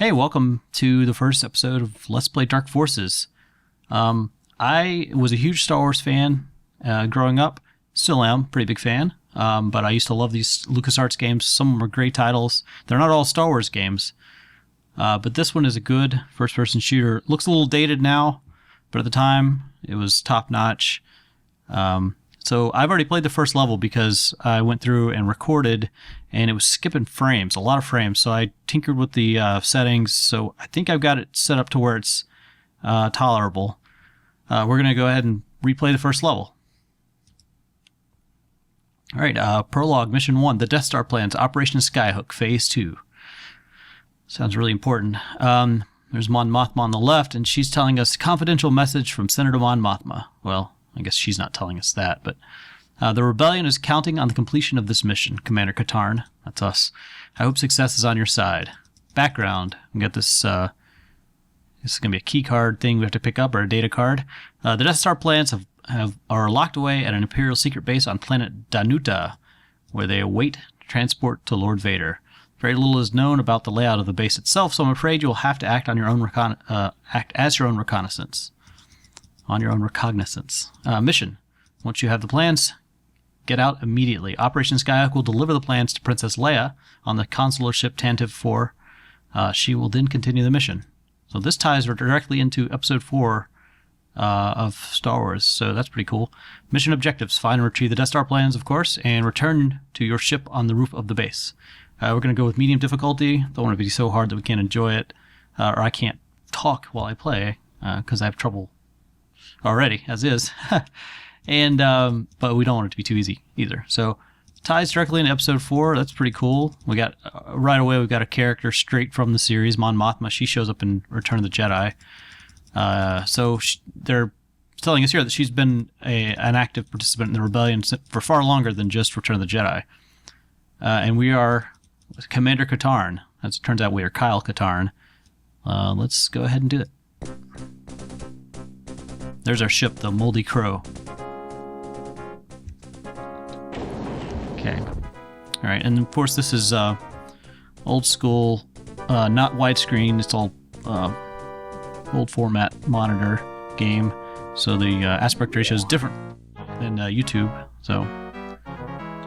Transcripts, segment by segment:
Hey, welcome to the first episode of Let's Play Dark Forces. I was a huge Star Wars fan growing up. Still am, pretty big fan. But I used to love these LucasArts games. Some of them are great titles. They're not all Star Wars games. But this one is a good first-person shooter. It looks a little dated now, but at the time, it was top-notch. So I've already played the first level because I went through and recorded, and it was skipping frames, a lot of frames. So I tinkered with the settings, so I think I've got it set up to where it's tolerable. We're going to go ahead and replay the first level. All right, Prologue, Mission 1, the Death Star Plans, Operation Skyhook, Phase 2. Sounds really important. There's Mon Mothma on the left, and she's telling us a confidential message from Senator Mon Mothma. Well, I guess she's not telling us that, but the rebellion is counting on the completion of this mission, Commander Katarn. That's us. I hope success is on your side. Background. We got this. This is going to be a key card thing we have to pick up, or a data card. The Death Star plans are locked away at an Imperial secret base on planet Danuta, where they await transport to Lord Vader. Very little is known about the layout of the base itself, so I'm afraid you'll have to act on your own act as your own reconnaissance. On your own recognizance. Mission. Once you have the plans, get out immediately. Operation Skyhook will deliver the plans to Princess Leia on the consular ship Tantive 4. She will then continue the mission. So this ties directly into Episode 4 of Star Wars, so that's pretty cool. Mission objectives. Find and retrieve the Death Star plans, of course, and return to your ship on the roof of the base. We're going to go with medium difficulty. Don't want it to be so hard that we can't enjoy it, or I can't talk while I play, because I have trouble already, as is. And but we don't want it to be too easy either. So ties directly into Episode 4. That's pretty cool. We got right away. We've got a character straight from the series, Mon Mothma. She shows up in Return of the Jedi. So they're telling us here that she's been an active participant in the rebellion for far longer than just Return of the Jedi. And we are Commander Katarn. As it turns out, we are Kyle Katarn. Let's go ahead and do it. There's our ship, the Moldy Crow. Okay. All right, and of course this is old school, not widescreen. It's all old format monitor game, so the aspect ratio is different than YouTube. So,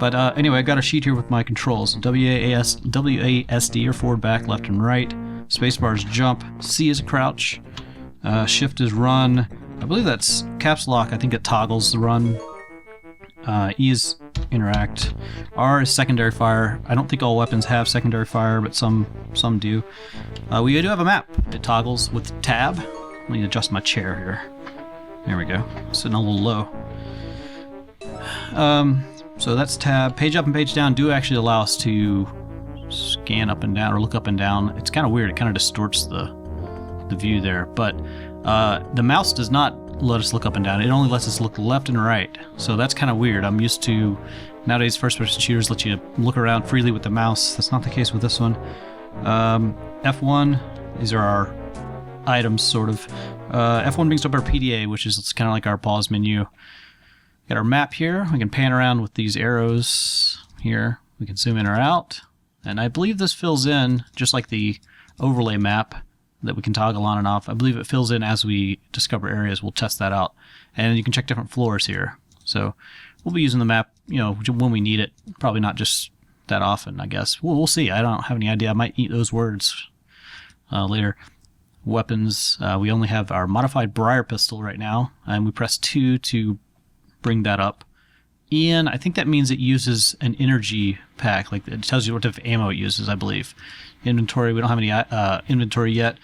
but anyway, I got a sheet here with my controls: WASD or forward, back, left, and right. Spacebar is jump. C is a crouch. Shift is run. I believe that's caps lock. I think it toggles the run. E is interact. R is secondary fire. I don't think all weapons have secondary fire, but some do. We do have a map. It toggles with tab. Let me adjust my chair here. There we go. Sitting a little low. So that's tab. Page up and page down do actually allow us to scan up and down or look up and down. It's kind of weird. It kind of distorts the view there, but the mouse does not let us look up and down. It only lets us look left and right, so that's kind of weird. I'm used to nowadays first-person shooters let you look around freely with the mouse. That's not the case with this one. F1, these are our items, sort of. F1 brings up our PDA, which is kind of like our pause menu. Got our map here. We can pan around with these arrows here. We can zoom in or out, and I believe this fills in just like the overlay map that we can toggle on and off. I believe it fills in as we discover areas. We'll test that out. And you can check different floors here. So we'll be using the map, when we need it. Probably not just that often, I guess. We'll see. I don't have any idea. I might eat those words later. Weapons. We only have our modified Briar pistol right now, and we press 2 to bring that up. And I think that means it uses an energy pack. Like, it tells you what type of ammo it uses, I believe. Inventory, we don't have any inventory yet.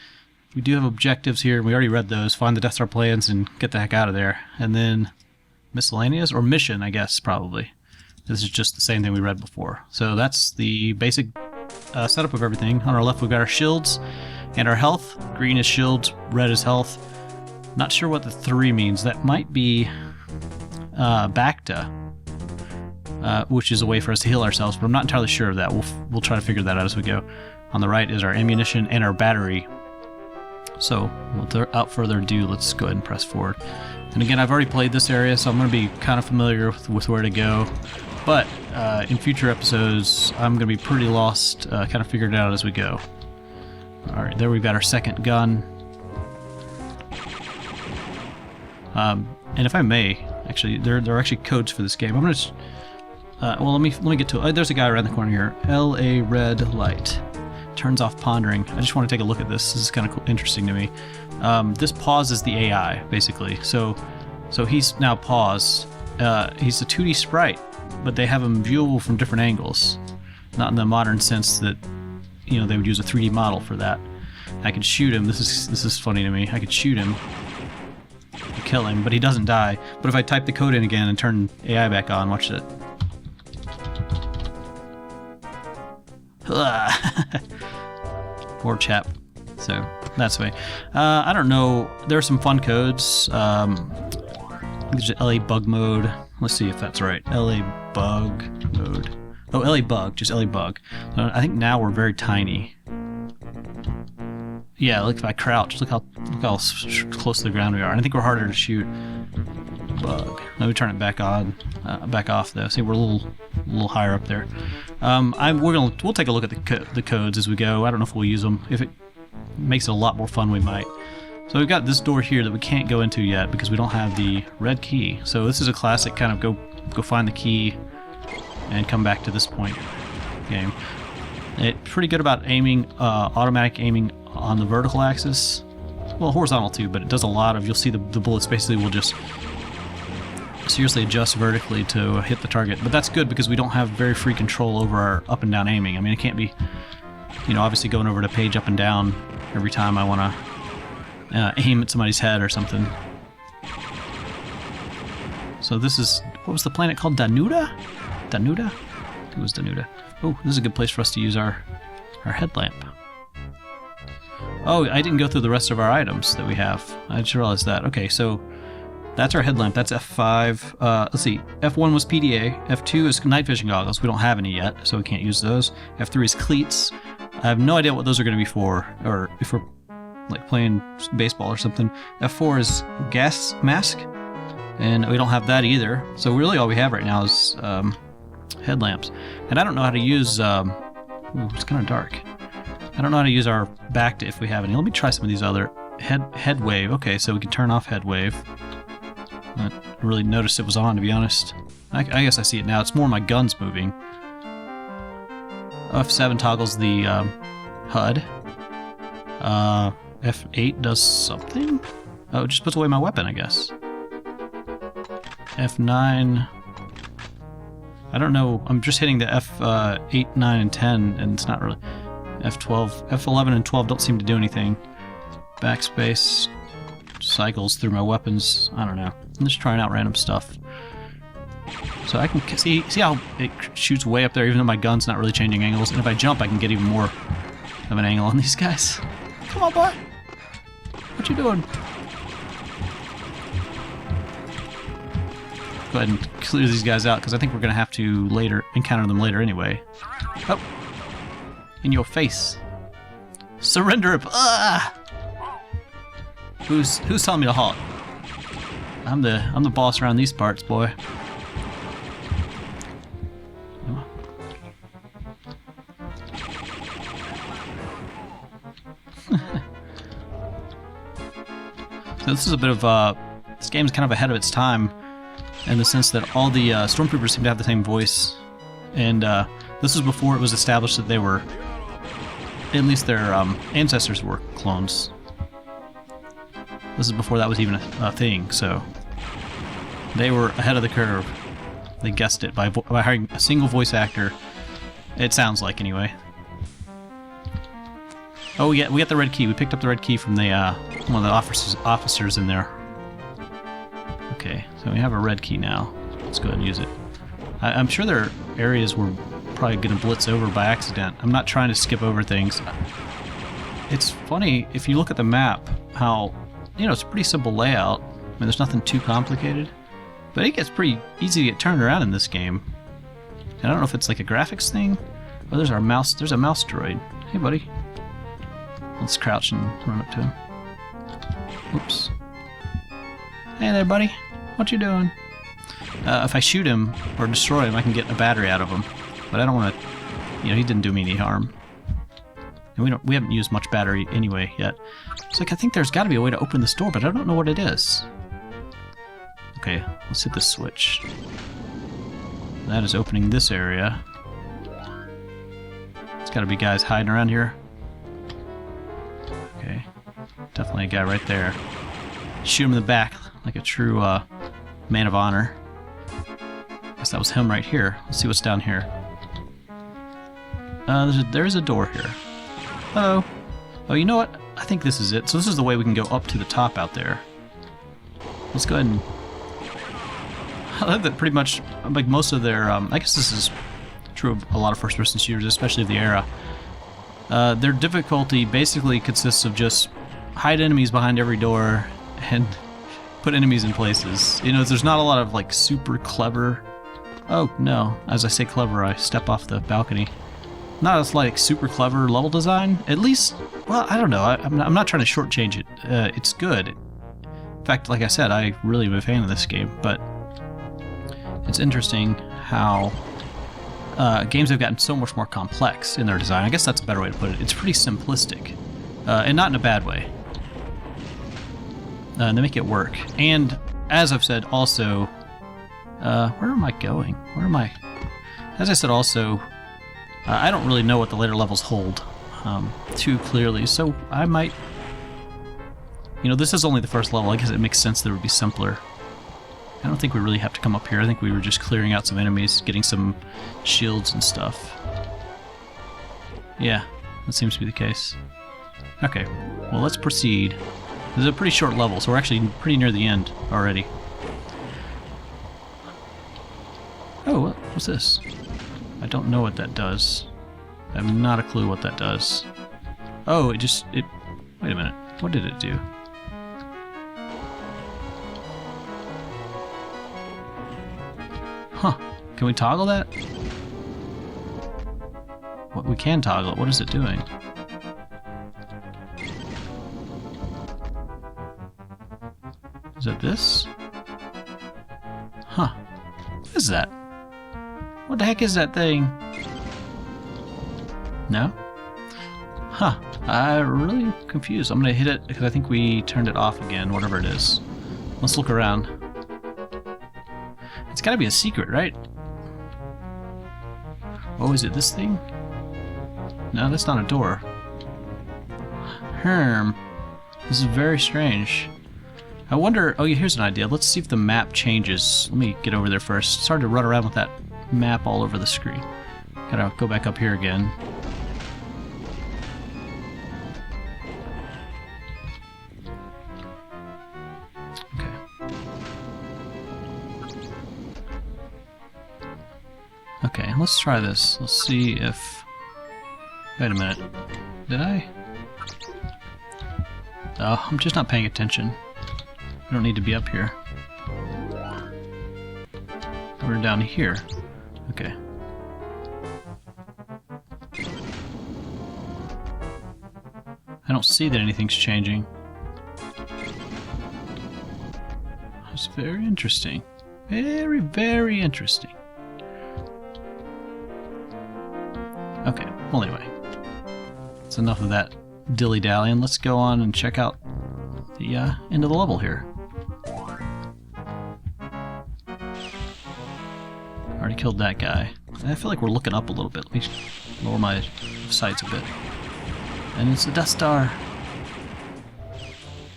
We do have objectives here. We already read those. Find the Death Star plans and get the heck out of there. And then miscellaneous, or mission, I guess, probably. This is just the same thing we read before. So that's the basic setup of everything. On our left, we've got our shields and our health. Green is shields, red is health. Not sure what the 3 means. That might be Bacta, which is a way for us to heal ourselves, but I'm not entirely sure of that. We'll try to figure that out as we go. On the right is our ammunition and our battery. So without further ado, let's go ahead and press forward. And again, I've already played this area, so I'm going to be kind of familiar with where to go. But in future episodes, I'm going to be pretty lost, kind of figuring it out as we go. Alright, there we've got our second gun. And if I may, actually, there are actually codes for this game. I'm gonna, well, let me get to it. There's a guy around the corner here. LA red light. Turns off pondering. I just want to take a look at this. This is kind of cool, interesting to me. This pauses the AI, basically. So he's now paused. He's a 2D sprite, but they have him viewable from different angles. Not in the modern sense that, you know, they would use a 3D model for that. I could shoot him. This is funny to me. I could shoot him, kill him, but he doesn't die. But if I type the code in again and turn AI back on, watch it. Poor chap. So that's the way. I don't know. There are some fun codes. There's LA bug mode. Let's see if that's right. LA bug mode. Oh, LA bug. Just LA bug. I think now we're very tiny. Yeah, look, if I crouch, look how close to the ground we are. And I think we're harder to shoot. Bug. Let me turn it back on, back off though. See, we're a little higher up there. We'll take a look at the codes as we go. I don't know if we'll use them. If it makes it a lot more fun, we might. So we've got this door here that we can't go into yet because we don't have the red key. So this is a classic kind of go find the key and come back to this point game. It's pretty good about aiming, automatic aiming on the vertical axis. Well, horizontal too, but it does a lot of, you'll see the bullets basically will just seriously adjust vertically to hit the target. But that's good because we don't have very free control over our up and down aiming. I mean, it can't be, you know, obviously going over to page up and down every time I want to aim at somebody's head or something. So this is, what was the planet called? Danuta? Danuta? It was Danuta. Oh, this is a good place for us to use our headlamp. Oh, I didn't go through the rest of our items that we have. I just realized that. Okay, so that's our headlamp. That's F5. Let's see. F1 was PDA. F2 is night vision goggles. We don't have any yet, so we can't use those. F3 is cleats. I have no idea what those are going to be for, or if we're like playing baseball or something. F4 is gas mask, and we don't have that either. So really all we have right now is headlamps. And I don't know how to use... ooh, it's kind of dark. I don't know how to use our back to if we have any. Let me try some of these other... Head wave. Okay, so we can turn off head wave. I really noticed it was on, to be honest. I guess I see it now. It's more my guns moving. F7 toggles the HUD. F8 does something? Oh, it just puts away my weapon, I guess. F9... I don't know. I'm just hitting the F8, 9, and 10, and it's not really... F12, F11 and 12 don't seem to do anything. Backspace cycles through my weapons. I don't know. I'm just trying out random stuff. So I can see how it shoots way up there, even though my gun's not really changing angles. And if I jump, I can get even more of an angle on these guys. Come on, boy! What you doing? Go ahead and clear these guys out, because I think we're going to have to encounter them later anyway. Oh! In your face. Surrender it! Ah! Who's telling me to halt? I'm the boss around these parts, boy. So this is a bit of this game's kind of ahead of its time in the sense that all the stormtroopers seem to have the same voice, and this was before it was established that they were, at least their ancestors were clones. This is before that was even a thing, so they were ahead of the curve. They guessed it by hiring a single voice actor. It sounds like, anyway. Oh, we got the red key. We picked up the red key from the one of the officers in there. Okay, so we have a red key now. Let's go ahead and use it. I'm sure there are areas we're probably going to blitz over by accident. I'm not trying to skip over things. It's funny, if you look at the map, how, you know, it's a pretty simple layout. I mean, there's nothing too complicated. But it gets pretty easy to get turned around in this game. And I don't know if it's like a graphics thing. Oh, there's our mouse. There's a mouse droid. Hey, buddy. Let's crouch and run up to him. Oops. Hey there, buddy. What you doing? If I shoot him or destroy him, I can get a battery out of him. But I don't want to... You know, he didn't do me any harm. And we haven't used much battery anyway yet. It's like, I think there's got to be a way to open this door, but I don't know what it is. Okay, let's hit the switch. That is opening this area. There's got to be guys hiding around here. Okay, definitely a guy right there. Shoot him in the back like a true man of honor. Guess that was him right here. Let's see what's down here. There's a door here. Hello. Oh, you know what? I think this is it. So this is the way we can go up to the top out there. Let's go ahead and... I love that pretty much, like most of their... I guess this is true of a lot of first-person shooters, especially of the era. Their difficulty basically consists of just hide enemies behind every door and put enemies in places. You know, there's not a lot of, like, super clever... Oh, no. As I say clever, I step off the balcony. Not as, like, super clever level design. At least, well, I don't know. I'm not trying to shortchange it. It's good. In fact, like I said, I really am a fan of this game, but it's interesting how games have gotten so much more complex in their design. I guess that's a better way to put it. It's pretty simplistic, and not in a bad way. They make it work. And, as I've said, also... where am I going? Where am I? As I said, also... I don't really know what the later levels hold too clearly, so I might... You know, this is only the first level. I guess it makes sense that it would be simpler. I don't think we really have to come up here. I think we were just clearing out some enemies, getting some shields and stuff. Yeah, that seems to be the case. Okay, well, let's proceed. This is a pretty short level, so we're actually pretty near the end already. Oh, what's this? I don't know what that does. I have not a clue what that does. Oh, it... Wait a minute. What did it do? Huh. Can we toggle that? What, we can toggle it. What is it doing? Is it this? Huh. What is that? What the heck is that thing? No? Huh. I'm really confused. I'm gonna hit it because I think we turned it off again, whatever it is. Let's look around. It's gotta be a secret, right? Oh, is it this thing? No, that's not a door. This is very strange. I wonder... Oh, here's an idea. Let's see if the map changes. Let me get over there first. It's hard to run around with that map all over the screen. Gotta go back up here again. Okay, let's try this. Let's see if... Wait a minute. Did I? Oh, I'm just not paying attention. I don't need to be up here. We're down here. Okay. I don't see that anything's changing. That's very interesting. Very, very interesting. Okay, well anyway. That's enough of that dilly-dallying. Let's go on and check out the end of the level here. Already killed that guy. I feel like we're looking up a little bit. Let me lower my sights a bit. And it's a Death Star.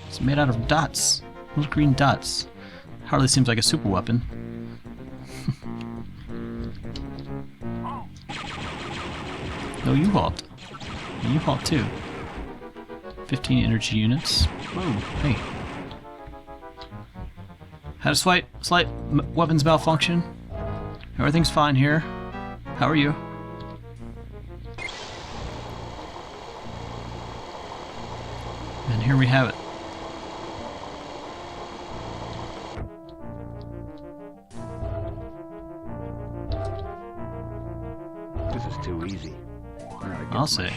It's made out of dots. Little green dots. Hardly seems like a super weapon. No, you halt. You halt too. 15 energy units. Whoa, hey. Had a slight weapons malfunction. Everything's fine here. How are you? And here we have it. This is too easy. I'll say.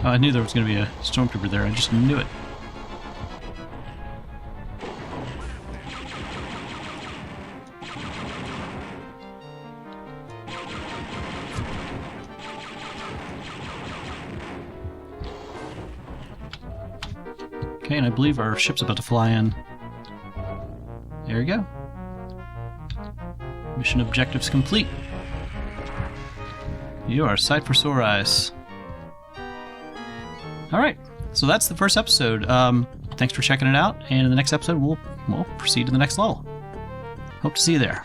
Oh, I knew there was going to be a stormtrooper there. I just knew it. Okay, and I believe our ship's about to fly in. There we go. Mission objectives complete. You are a sight for sore eyes. Alright, so that's the first episode. Thanks for checking it out, and in the next episode we'll proceed to the next level. Hope to see you there.